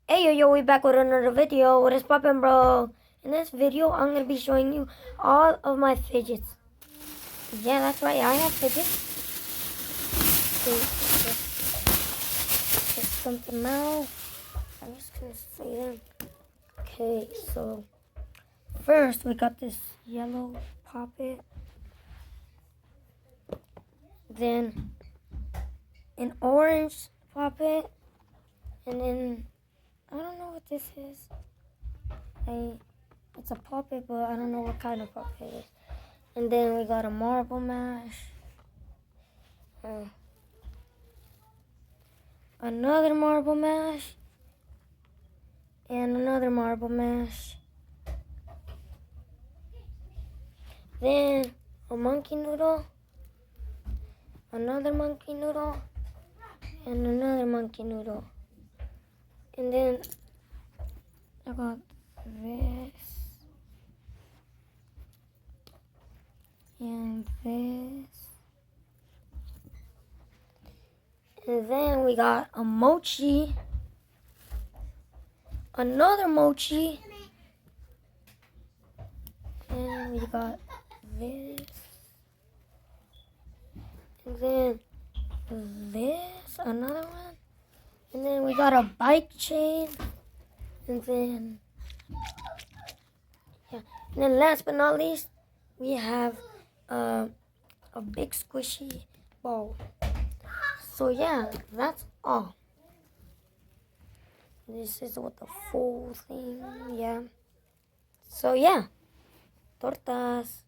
Hey yo, we back with another video. What is poppin', bro? In this video, I'm gonna be showing you all of my fidgets. Yeah, that's right, I have fidgets. Just stump them out. I'm just gonna say them. Okay, so first we got this yellow poppet. Then an orange poppet. And then I don't know what this is. It's a puppet, but I don't know what kind of puppet it is. And then we got a marble mash. Another marble mash. And another marble mash. Then a monkey noodle. Another monkey noodle. And another monkey noodle. And then I got this. And this. And then we got a mochi. Another mochi. And we got this. And then this, another one. And then we got a bike chain. And then, yeah. And then last but not least, we have a big squishy ball. So yeah, that's all. This is what the full thing, yeah. So yeah, tortas.